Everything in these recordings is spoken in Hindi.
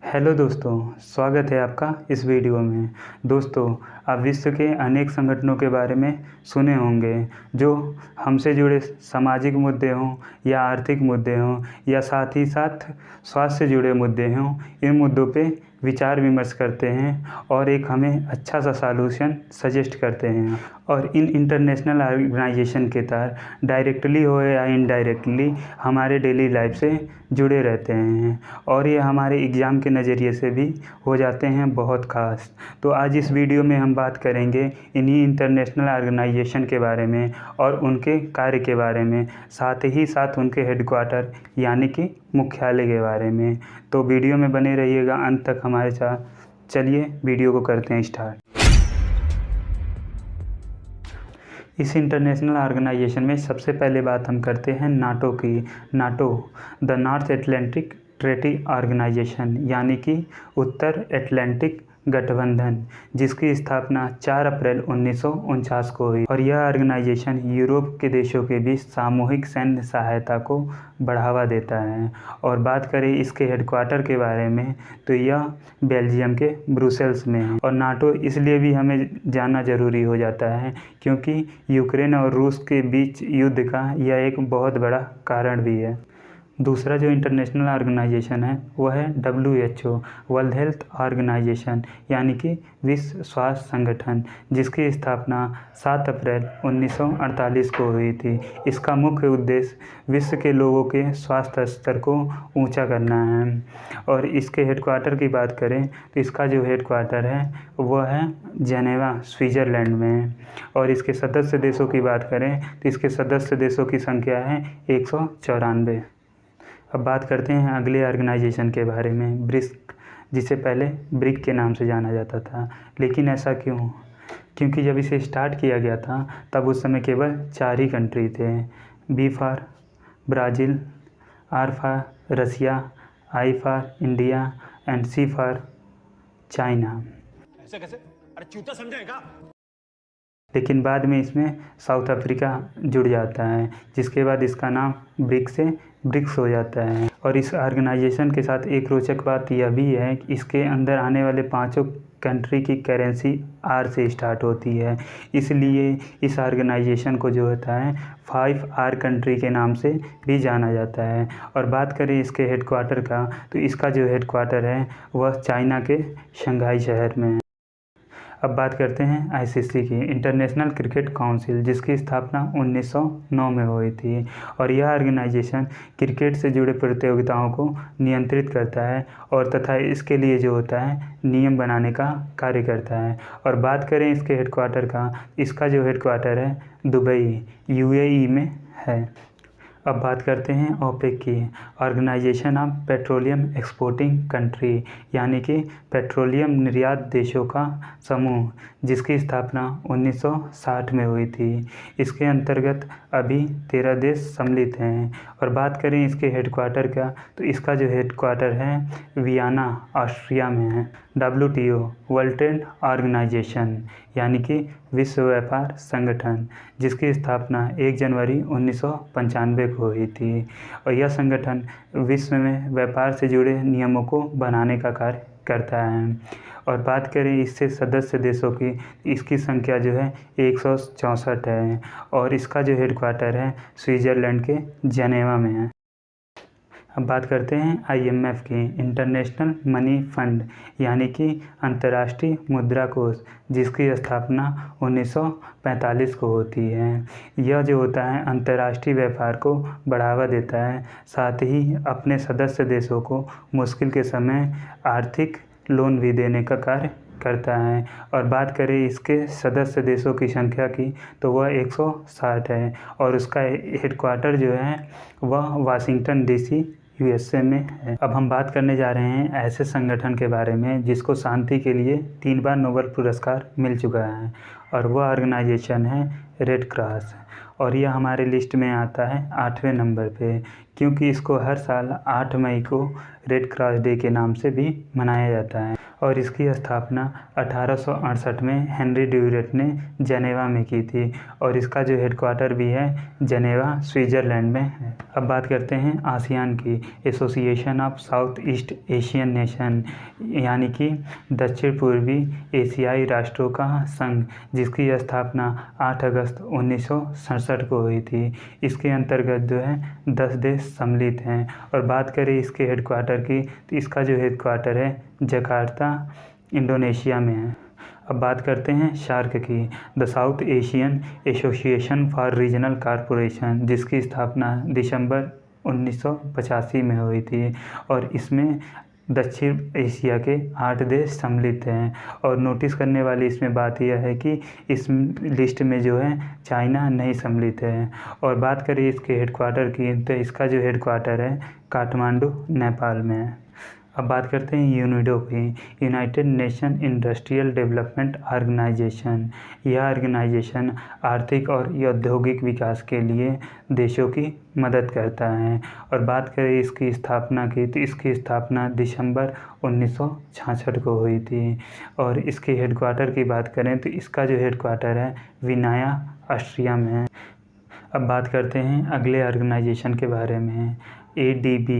हेलो दोस्तों, स्वागत है आपका इस वीडियो में। दोस्तों, आप विश्व के अनेक संगठनों के बारे में सुने होंगे जो हमसे जुड़े सामाजिक मुद्दे हों या आर्थिक मुद्दे हों या साथ ही साथ स्वास्थ्य से जुड़े मुद्दे हों। इन मुद्दों पे विचार विमर्श करते हैं और एक हमें अच्छा सा सॉल्यूशन सजेस्ट करते हैं। और इन इंटरनेशनल ऑर्गेनाइजेशन के तहत डायरेक्टली हो या इनडायरेक्टली हमारे डेली लाइफ से जुड़े रहते हैं और ये हमारे एग्ज़ाम के नज़रिए से भी हो जाते हैं बहुत ख़ास। तो आज इस वीडियो में हम बात करेंगे इन्हीं इंटरनेशनल ऑर्गेनाइजेशन के बारे में और उनके कार्य के बारे में, साथ ही साथ उनके हेडक्वार्टर यानी कि मुख्यालय के बारे में। तो वीडियो में बने रहिएगा अंत तक हमारे साथ। चलिए वीडियो को करते हैं स्टार्ट। इस इंटरनेशनल ऑर्गेनाइजेशन में सबसे पहले बात हम करते हैं नाटो की। NATO the north Atlantic treaty organisation यानी कि उत्तर अटलांटिक गठबंधन, जिसकी स्थापना 4 अप्रैल 1949 को हुई। और यह ऑर्गेनाइजेशन यूरोप के देशों के बीच सामूहिक सैन्य सहायता को बढ़ावा देता है। और बात करें इसके हेडक्वार्टर के बारे में तो यह बेल्जियम के ब्रुसेल्स में है। और नाटो इसलिए भी हमें जानना ज़रूरी हो जाता है क्योंकि यूक्रेन और रूस के बीच युद्ध का यह एक बहुत बड़ा कारण भी है। दूसरा जो इंटरनेशनल ऑर्गेनाइजेशन है वह है WHO वर्ल्ड हेल्थ ऑर्गेनाइजेशन यानी कि विश्व स्वास्थ्य संगठन, जिसकी स्थापना 7 अप्रैल 1948 को हुई थी। इसका मुख्य उद्देश्य विश्व के लोगों के स्वास्थ्य स्तर को ऊंचा करना है। और इसके हेडक्वार्टर की बात करें तो इसका जो हेडक्वार्टर है वह है जेनेवा स्विट्ज़रलैंड में। और इसके सदस्य देशों की बात करें तो इसके सदस्य देशों की संख्या है 194। अब बात करते हैं अगले ऑर्गेनाइजेशन के बारे में, ब्रिक्स, जिसे पहले ब्रिक के नाम से जाना जाता था। लेकिन ऐसा क्यों? क्योंकि जब इसे स्टार्ट किया गया था तब उस समय केवल 4 ही कंट्री थे। B for Brazil, R for Russia, I for India and C for China. ऐसे कैसे? अरे चूता समझेगा? लेकिन बाद में इसमें साउथ अफ्रीका जुड़ जाता है, जिसके बाद इसका नाम ब्रिक्स से ब्रिक्स हो जाता है। और इस ऑर्गेनाइजेशन के साथ एक रोचक बात यह भी है कि इसके अंदर आने वाले 5 कंट्री की करेंसी R से स्टार्ट होती है। इसलिए इस ऑर्गेनाइजेशन को जो होता है 5R कंट्री के नाम से भी जाना जाता है। और बात करें इसके हेडक्वार्टर का तो इसका जो हेडक्वार्टर है वह चाइना के शंघाई शहर में है। अब बात करते हैं ICC की, इंटरनेशनल क्रिकेट काउंसिल, जिसकी स्थापना 1909 में हुई थी। और यह ऑर्गेनाइजेशन क्रिकेट से जुड़े प्रतियोगिताओं को नियंत्रित करता है और तथा इसके लिए जो होता है नियम बनाने का कार्य करता है। और बात करें इसके हेडक्वार्टर का, इसका जो हेडक्वार्टर है दुबई UAE में है। अब बात करते हैं OPEC की, organisation of petroleum exporting country यानी कि पेट्रोलियम निर्यात देशों का समूह, जिसकी स्थापना 1960 में हुई थी। इसके अंतर्गत अभी 13 देश सम्मिलित हैं। और बात करें इसके हेडक्वार्टर का तो इसका जो हेडक्वार्टर है वियना ऑस्ट्रिया में है। WTO वर्ल्ड ट्रेड ऑर्गेनाइजेशन यानी कि विश्व व्यापार संगठन, जिसकी स्थापना 1 जनवरी 1995 को हुई थी। और यह संगठन विश्व में व्यापार से जुड़े नियमों को बनाने का कार्य करता है। और बात करें इससे सदस्य देशों की, इसकी संख्या जो है 164 है। और इसका जो हेडक्वार्टर है स्विट्ज़रलैंड के जेनेवा में है। अब बात करते हैं IMF की, इंटरनेशनल मनी फंड यानी कि अंतर्राष्ट्रीय मुद्रा कोष, जिसकी स्थापना 1945 को होती है। यह जो होता है अंतर्राष्ट्रीय व्यापार को बढ़ावा देता है, साथ ही अपने सदस्य देशों को मुश्किल के समय आर्थिक लोन भी देने का कार्य करता है। और बात करें इसके सदस्य देशों की संख्या की तो वह 160 है। और उसका हेडक्वार्टर जो है वह वाशिंगटन DC USA में है। अब हम बात करने जा रहे हैं ऐसे संगठन के बारे में जिसको शांति के लिए 3 बार नोबेल पुरस्कार मिल चुका है। और वह ऑर्गेनाइजेशन है रेड क्रॉस। और यह हमारे लिस्ट में आता है 8वें नंबर पे, क्योंकि इसको हर साल 8 मई को रेड क्रॉस डे के नाम से भी मनाया जाता है। और इसकी स्थापना 1868 में हेनरी ड्यूरेट ने जनेवा में की थी और इसका जो हेडक्वार्टर भी है जनेवा स्विट्ज़रलैंड में है। अब बात करते हैं आसियान की, association of south east Asian nation, यानी कि दक्षिण पूर्वी एशियाई राष्ट्रों का संघ, जिसकी स्थापना 8 अगस्त 1967 को हुई थी। इसके अंतर्गत जो है 10 देश सम्मिलित हैं। और बात करें इसके हेडक्वार्टर की तो इसका जो हेडक्वार्टर है जकार्ता इंडोनेशिया में है। अब बात करते हैं सार्क की, the south Asian association for regional corporation, जिसकी स्थापना दिसंबर 1985 में हुई थी और इसमें दक्षिण एशिया के 8 देश सम्मिलित हैं। और नोटिस करने वाली इसमें बात यह है कि इस लिस्ट में जो है चाइना नहीं सम्मिलित है। और बात करें इसके हेडक्वार्टर की तो इसका जो हेडक्वार्टर है काठमांडू नेपाल में है। अब बात करते हैं यूनिडो की, united nation industrial development organisation. यह ऑर्गेनाइजेशन आर्थिक और औद्योगिक विकास के लिए देशों की मदद करता है। और बात करें इसकी स्थापना की तो इसकी स्थापना दिसंबर 1966 को हुई थी। और इसके हेडक्वार्टर की बात करें तो इसका जो हेडक्वार्टर है विनाया ऑस्ट्रिया में है। अब बात करते हैं अगले ऑर्गेनाइजेशन के बारे में, ADB,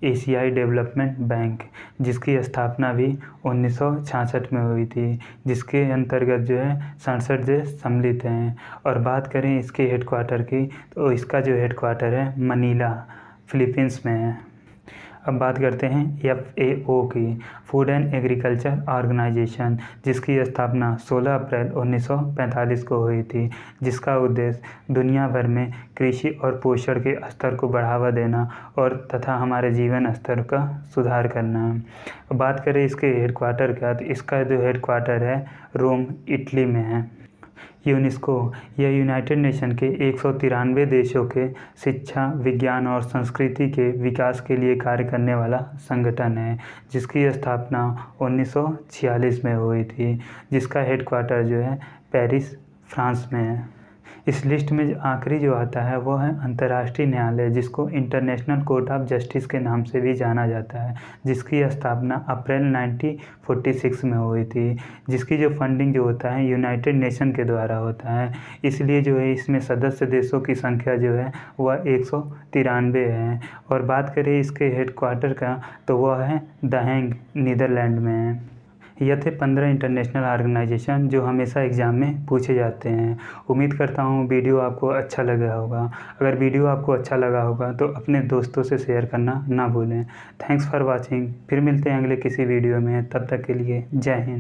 एशियाई डेवलपमेंट बैंक, जिसकी स्थापना भी 1966 में हुई थी, जिसके अंतर्गत जो है 67 देश सम्मिलित हैं। और बात करें इसके हेडक्वार्टर की तो इसका जो हेडक्वार्टर है मनीला फिलीपींस में है। अब बात करते हैं FAO की, फूड एंड एग्रीकल्चर ऑर्गेनाइजेशन, जिसकी स्थापना 16 अप्रैल 1945 को हुई थी, जिसका उद्देश्य दुनिया भर में कृषि और पोषण के स्तर को बढ़ावा देना और तथा हमारे जीवन स्तर का सुधार करना है। अब बात करें इसके हेडक्वार्टर का तो इसका जो हेडक्वार्टर है रोम इटली में है। यूनेस्को, यह यूनाइटेड नेशन के 193 देशों के शिक्षा, विज्ञान और संस्कृति के विकास के लिए कार्य करने वाला संगठन है, जिसकी स्थापना 1946 में हुई थी, जिसका हेडक्वार्टर जो है पेरिस, फ्रांस में है। इस लिस्ट में जो आखिरी जो आता है वो है अंतर्राष्ट्रीय न्यायालय, जिसको इंटरनेशनल कोर्ट ऑफ जस्टिस के नाम से भी जाना जाता है, जिसकी स्थापना अप्रैल 1946 में हुई थी, जिसकी जो फंडिंग जो होता है यूनाइटेड नेशन के द्वारा होता है। इसलिए जो है इसमें सदस्य देशों की संख्या जो है वह 193 है। और बात करें इसके हेडक्वार्टर का तो वह है द हेग, नीदरलैंड में है। यह थे 15 इंटरनेशनल ऑर्गेनाइजेशन जो हमेशा एग्ज़ाम में पूछे जाते हैं। उम्मीद करता हूँ वीडियो आपको अच्छा लगा होगा। अगर वीडियो आपको अच्छा लगा होगा तो अपने दोस्तों से शेयर करना ना भूलें। Thanks for watching. फिर मिलते हैं अगले किसी वीडियो में, तब तक के लिए जय हिंद।